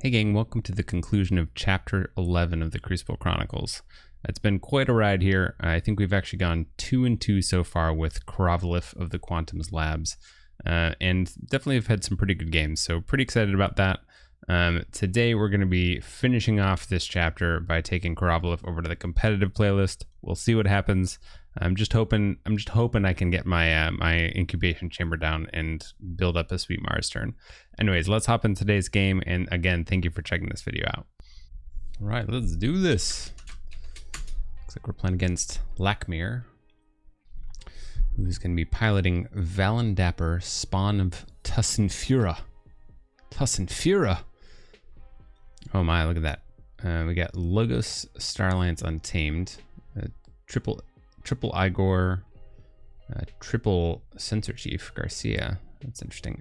Hey gang, welcome to the conclusion of Chapter 11 of the Crucible Chronicles. It's been quite a ride here. I think we've actually gone 2 and 2 so far with Crucible of the Quantum's Labs, and definitely have had some pretty good games, so pretty excited about that. Today we're going to be finishing off this chapter by taking Crucible over to the competitive playlist. We'll see what happens. I'm just hoping I can get my my incubation chamber down and build up a sweet Mars turn. Anyways, let's hop in today's game, and again, thank you for checking this video out. All right, let's do this. Looks like we're playing against Lakmir, who's going to be piloting Valendapper, spawn of Tussenfura. Tussenfura. Oh my, look at that. We got Logos Starlance Untamed, triple Igor, triple Sensor Chief Garcia. That's interesting.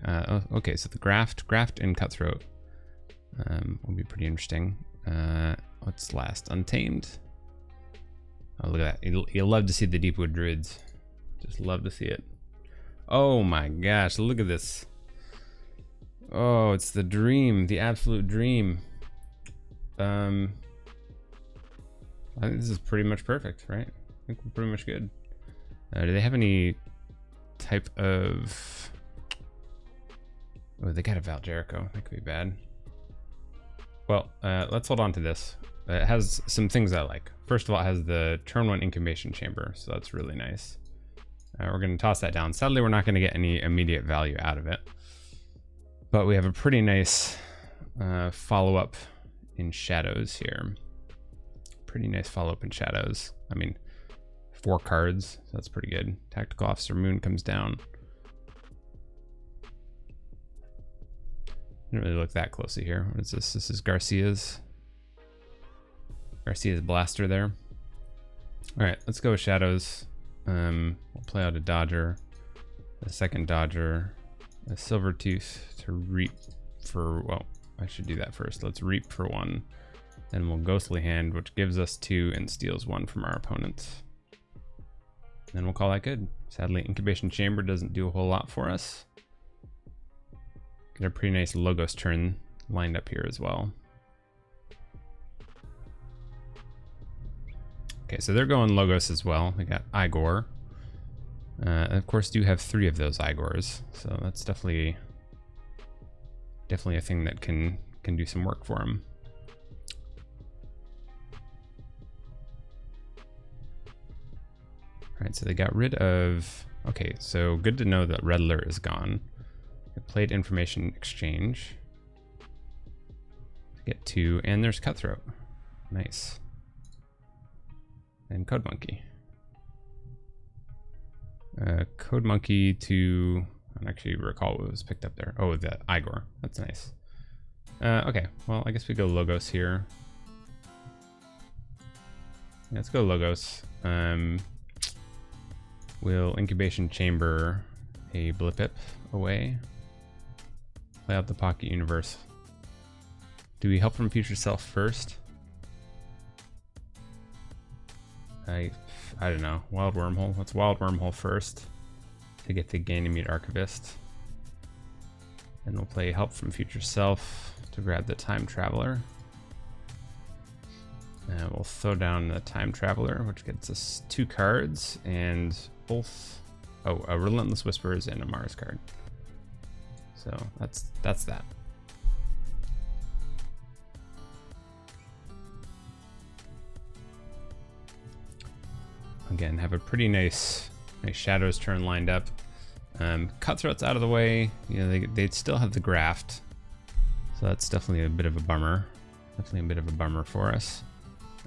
Okay, so the Graft and Cutthroat will be pretty interesting. What's last? Untamed. Oh, look at that. You'll love to see the Deepwood Druids. Just love to see it. Oh my gosh, look at this. Oh, it's the dream, the absolute dream. I think this is pretty much perfect, right? I think we're pretty much good. Do they have any type of... Oh, they got a Val Jericho. That could be bad. Well, let's hold on to this. It has some things I like. First of all, it has the turn 1 incubation chamber, so that's really nice. We're going to toss that down. Sadly, we're not going to get any immediate value out of it. But we have a pretty nice follow-up in Shadows here. Pretty nice follow-up in Shadows. I mean, 4 cards, so that's pretty good. Tactical Officer Moon comes down. Didn't really look that closely here. What is this? This is Garcia's blaster there. All right, let's go with Shadows. We'll play out a Dodger, a second Dodger, a Silvertooth to reap for, well, I should do that first. Let's reap for 1. Then we'll Ghostly Hand, which gives us 2 and steals 1 from our opponent. Then we'll call that good. Sadly, Incubation Chamber doesn't do a whole lot for us. Get a pretty nice Logos turn lined up here as well. Okay, so they're going Logos as well. We got Igor. Of course, do have 3 of those Igors, so that's definitely a thing that can do some work for him. All right, so they got rid of... Okay, so good to know that Red Alert is gone. They played Information Exchange. Get 2, and there's Cutthroat. Nice. And Code Monkey. Code Monkey to... I don't actually recall what was picked up there. Oh, the Igor. That's nice. Okay, well, I guess we go Logos here. Yeah, let's go Logos. We'll Incubation Chamber a Blipip away. Play out the Pocket Universe. Do we help from Future Self first? I don't know. Wild Wormhole. Let's Wild Wormhole first to get the Ganymede Archivist. And we'll play Help from Future Self to grab the Time Traveler. And we'll throw down the Time Traveler, which gets us 2 cards and both... Oh, a Relentless Whispers and a Mars card. So that's that. Again, have a pretty nice Shadows turn lined up. Cutthroat's out of the way. You know, they still have the Graft, so that's definitely a bit of a bummer. Definitely a bit of a bummer for us.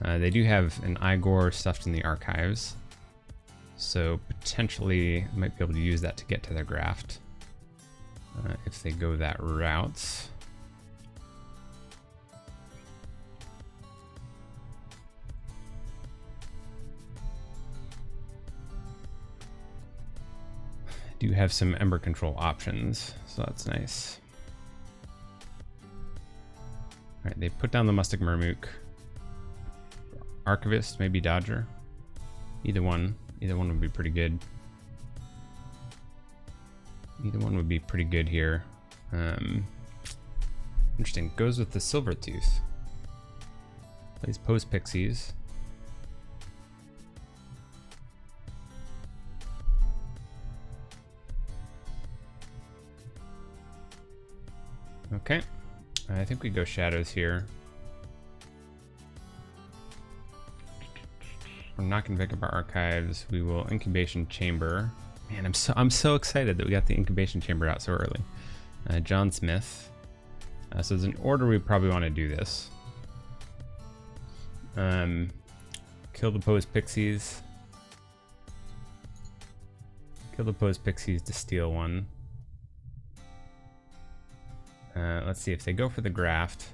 They do have an Igor stuffed in the archives, so potentially might be able to use that to get to their Graft if they go that route. Do have some Ember Control options, so that's nice. All right, they put down the Mustic Murmook. Archivist, maybe Dodger. Either one would be pretty good. Either one would be pretty good here. Interesting. Goes with the silver tooth. Plays post pixies. Okay. I think we go shadows here. We're not gonna pick up our archives. We will incubation chamber. Man, I'm so excited that we got the incubation chamber out so early. John Smith. So there's an order we probably want to do this. Kill the post pixies. Kill the post pixies to steal one. Let's see if they go for the graft.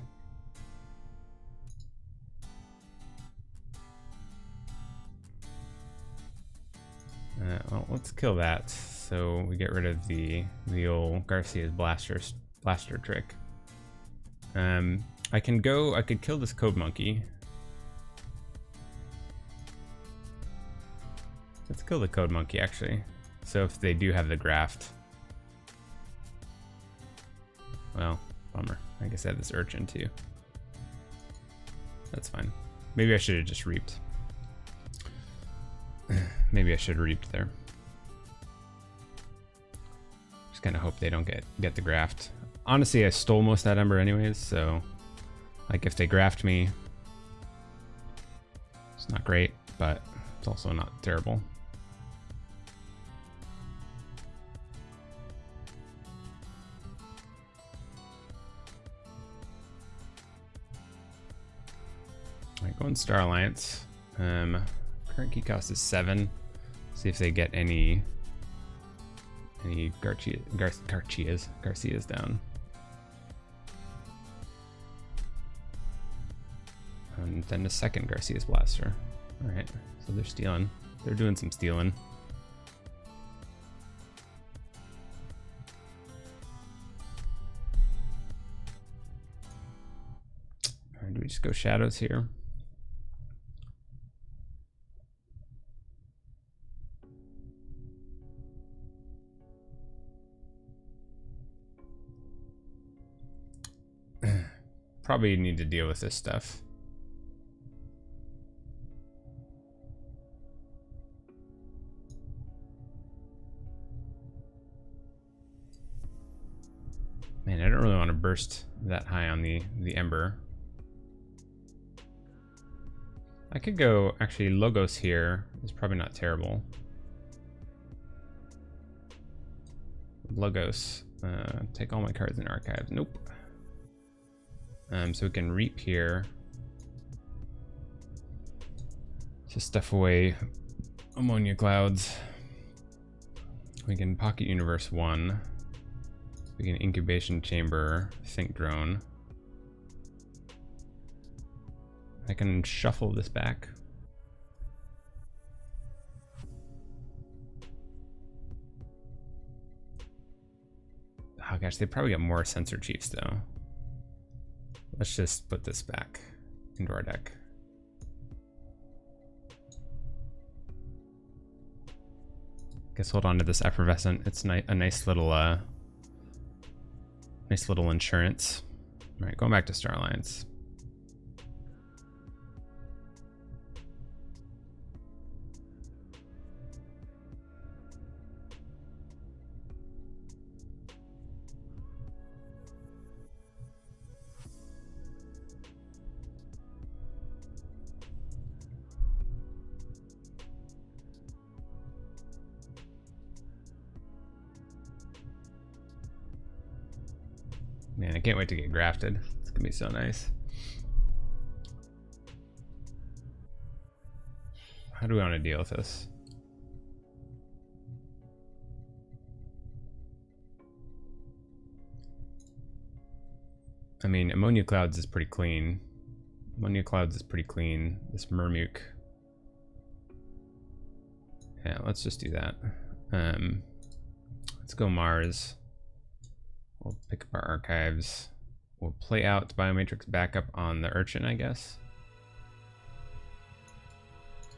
Well, let's kill that. So we get rid of the old Garcia's blaster trick. I could kill this code monkey. Let's kill the code monkey actually. So if they do have the graft. Well, bummer. I guess I have this urchin too. That's fine. Maybe I should have just reaped. Maybe I should have reaped there. Just kind of hope they don't get the graft. Honestly, I stole most of that ember anyways, so like if they graft me, it's not great, but it's also not terrible. Alright, go in Star Alliance. Current key cost is 7. See if they get any Garcias down. And then the second Garcia's blaster. Alright, so they're stealing. They're doing some stealing. Alright, do we just go shadows here? Probably need to deal with this stuff. Man, I don't really want to burst that high on the ember. I could go, actually, Logos here is probably not terrible. Logos, take all my cards in archive. Nope. So we can reap here. Just stuff away ammonia clouds. We can pocket universe 1. We can incubation chamber, think drone. I can shuffle this back. Oh gosh, they probably got more sensor chiefs though. Let's just put this back into our deck. Guess hold on to this effervescent. It's a nice little insurance. All right, going back to Star Alliance. Man, I can't wait to get grafted. It's gonna be so nice. How do we want to deal with this? I mean, ammonia clouds is pretty clean. Ammonia clouds is pretty clean. This Murmuk. Yeah, let's just do that. Let's go Mars. We'll pick up our archives. We'll play out Biomatrix backup on the Urchin, I guess.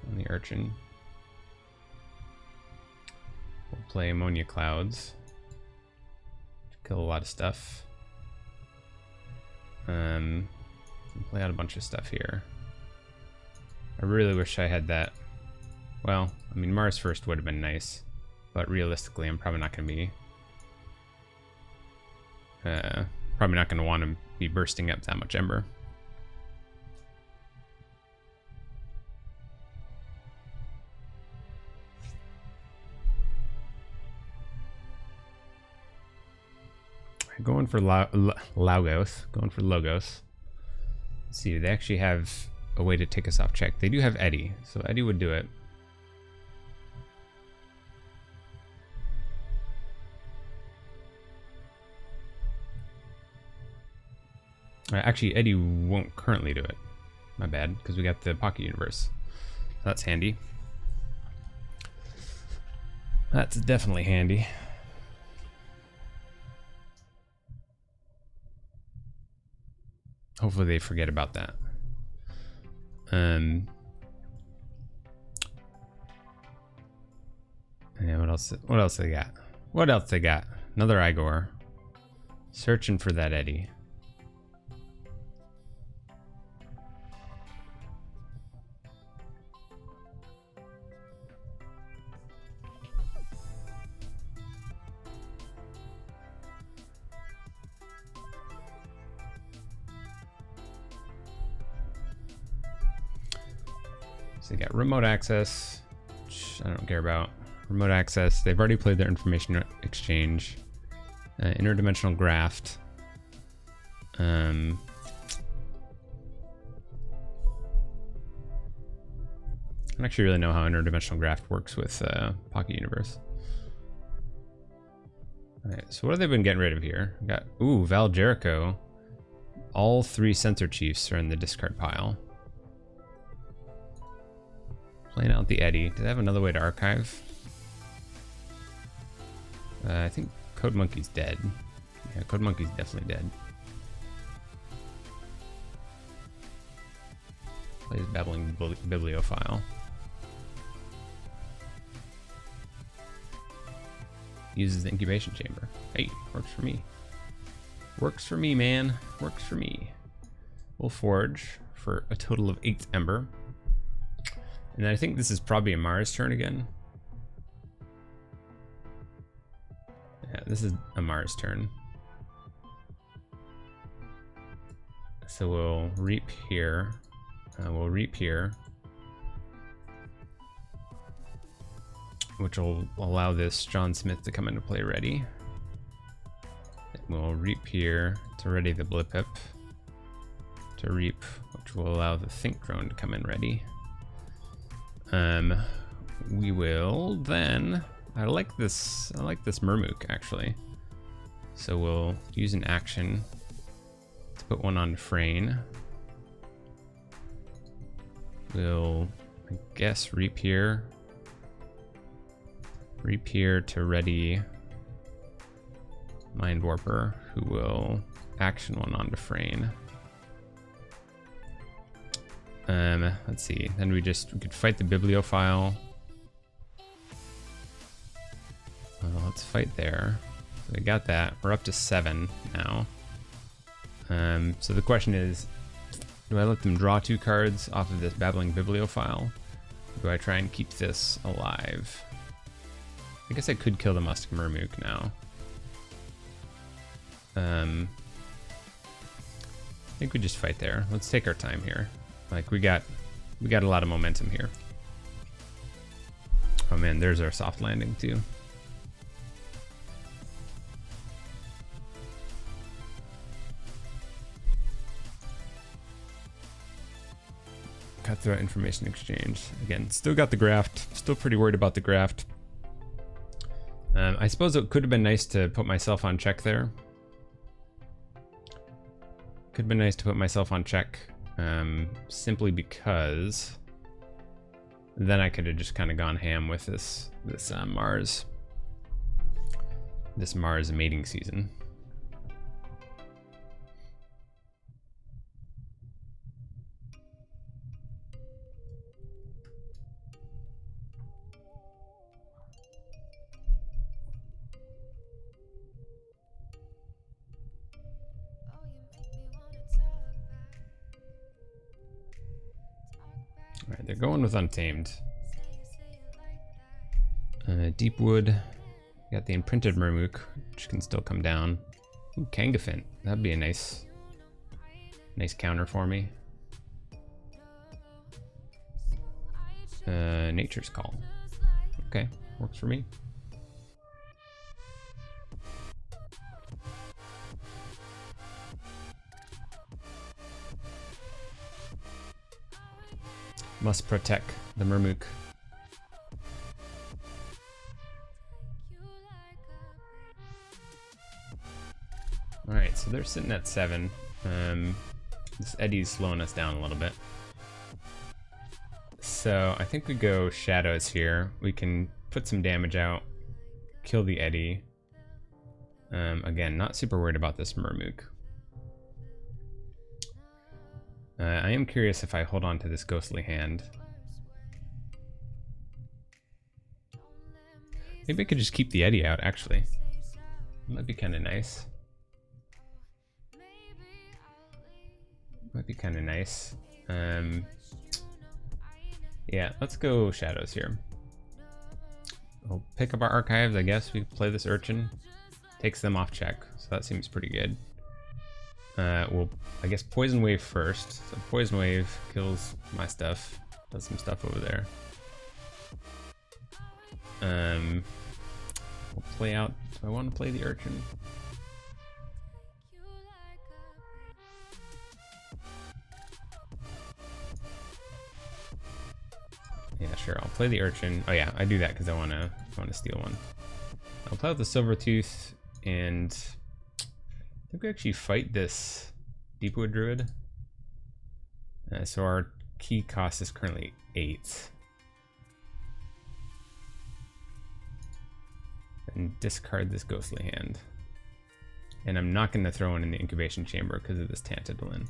On the Urchin. We'll play Ammonia Clouds. Kill a lot of stuff. Play out a bunch of stuff here. I really wish I had that. Well, I mean, Mars first would have been nice, but realistically, I'm probably not going to be. Probably not going to want to be bursting up that much ember. Going for Logos. Going for Logos. Let's see, they actually have a way to take us off check. They do have Eddie, so Eddie would do it. Actually, Eddie won't currently do it. My bad, because we got the Pocket Universe. That's handy. That's definitely handy. Hopefully they forget about that. Yeah, what else they got? What else they got? Another Igor. Searching for that Eddie. So they got remote access, which I don't care about. Remote access, they've already played their information exchange. Interdimensional graft. I don't actually really know how interdimensional graft works with Pocket Universe. Alright, so what have they been getting rid of here? We got, ooh, Val Jericho. All 3 Sensor Chiefs are in the discard pile. Playing out the Eddie. Do they have another way to archive? I think Code Monkey's dead. Yeah, Code Monkey's definitely dead. Plays Babbling Bibliophile. Uses the incubation chamber. Hey, works for me. Works for me, man. Works for me. We'll forge for a total of 8 ember. And I think this is probably a Mars turn again. Yeah, this is a Mars turn. So we'll reap here. We'll reap here. Which will allow this John Smith to come into play ready. We'll reap here to ready the Blip-Hip. To reap, which will allow the Think Drone to come in ready. We will then, I like this Murmook actually. So we'll use an action to put one on Frayne. We'll, I guess, reap here. Reap here to ready Mind Warper, who will action one onto Frayne. Let's see. Then we could fight the Bibliophile. Let's fight there. So we got that. We're up to 7 now. So the question is, do I let them draw 2 cards off of this Babbling Bibliophile? Do I try and keep this alive? I guess I could kill the Musk Murmook now. I think we just fight there. Let's take our time here. Like we got a lot of momentum here. Oh man, there's our soft landing too. Cut through information exchange. Again, still got the graft. Still pretty worried about the graft. I suppose it could have been nice to put myself on check there. Could have been nice to put myself on check. Simply because then I could have just kind of gone ham with this Mars mating season. they're going with Untamed. Deepwood. Got the imprinted Murmuk, which can still come down. Ooh, Kangafint. That'd be a nice counter for me. Nature's Call. Okay, works for me. Must protect the Murmuk. Alright, so they're sitting at 7. This Eddie's slowing us down a little bit. So I think we go Shadows here. We can put some damage out, kill the Eddie. Again, not super worried about this Murmuk. I am curious if I hold on to this Ghostly Hand. Maybe I could just keep the Eddie out, actually. That might be kind of nice. Might be kind of nice. Yeah, let's go Shadows here. We'll pick up our archives, I guess. We play this Urchin. Takes them off check, so that seems pretty good. We'll, I guess, Poison Wave first. So Poison Wave kills my stuff. Does some stuff over there. We'll play out. Do I want to play the Urchin? Yeah, sure. I'll play the Urchin. Oh yeah, I do that because I want to steal one. I'll play out the Silvertooth, and I think we actually fight this Deepwood Druid. So our key cost is currently 8. And discard this Ghostly Hand. And I'm not going to throw one in the incubation chamber because of this Tantadolin.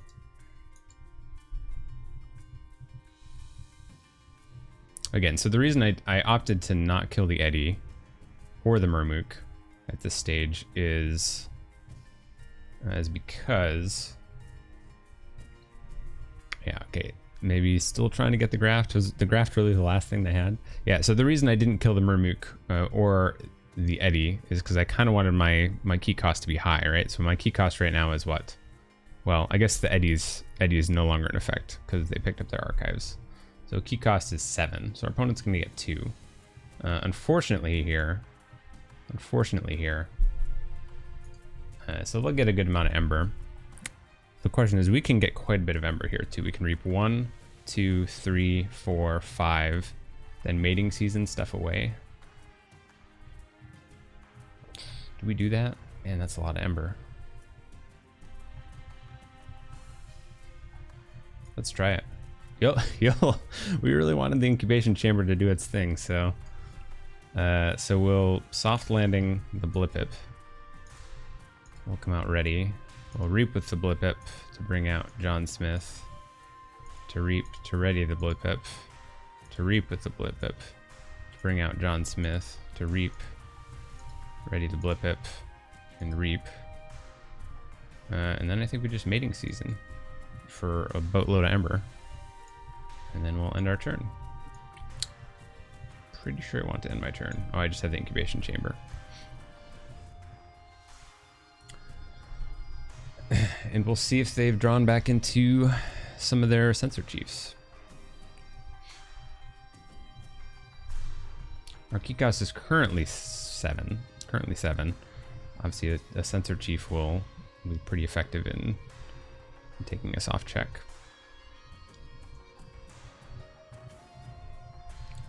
Again, so the reason I opted to not kill the Eddie or the Murmuk at this stage is because, yeah, okay, maybe still trying to get the graft. Was the graft really the last thing they had? Yeah, so the reason I didn't kill the Murmuk or the Eddie is because I kind of wanted my key cost to be high, right? So my key cost right now is what? Well, I guess the Eddie is no longer in effect because they picked up their archives. So key cost is 7, so our opponent's going to get 2. Unfortunately here, so they'll get a good amount of Ember. The question is, we can get quite a bit of Ember here too. We can reap 1, 2, 3, 4, 5, then Mating Season stuff away. Do we do that? Man, that's a lot of Ember. Let's try it. Yo, we really wanted the incubation chamber to do its thing, so we'll soft landing the Blipip. We'll come out ready. We'll reap with the Blipip to bring out John Smith. To reap, to ready the Blipip. To reap with the Blipip. To bring out John Smith. To reap, ready the Blipip, and reap. And then I think we just Mating Season for a boatload of Ember. And then we'll end our turn. Pretty sure I want to end my turn. Oh, I just had the incubation chamber. And we'll see if they've drawn back into some of their Censor Chiefs. Our key cost is currently 7. Obviously, a Censor Chief will be pretty effective in taking us off check.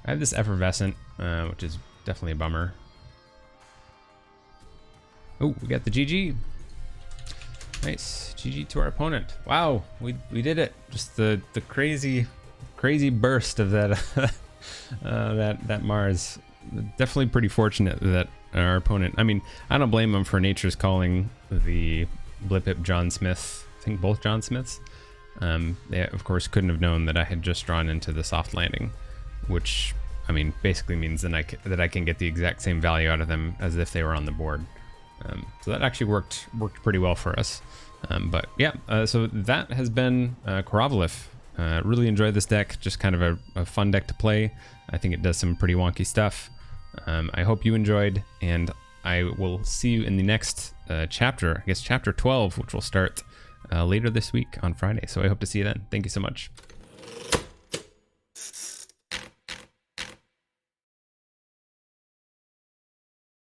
I have this Effervescent, which is definitely a bummer. Oh, we got the GG. Nice, GG to our opponent. Wow, we did it. Just the crazy burst of that that Mars. Definitely pretty fortunate that our opponent. I mean, I don't blame him for Nature's Calling the Blipip John Smith. I think both John Smiths. They of course couldn't have known that I had just drawn into the soft landing, which, I mean, basically means that I can get the exact same value out of them as if they were on the board. So that actually worked pretty well for us. But yeah, so that has been Crucible. Really enjoy this deck, just kind of a fun deck to play. I think it does some pretty wonky stuff. I hope you enjoyed, and I will see you in the next chapter, I guess chapter 12, which will start later this week on Friday. So I hope to see you then. Thank you so much.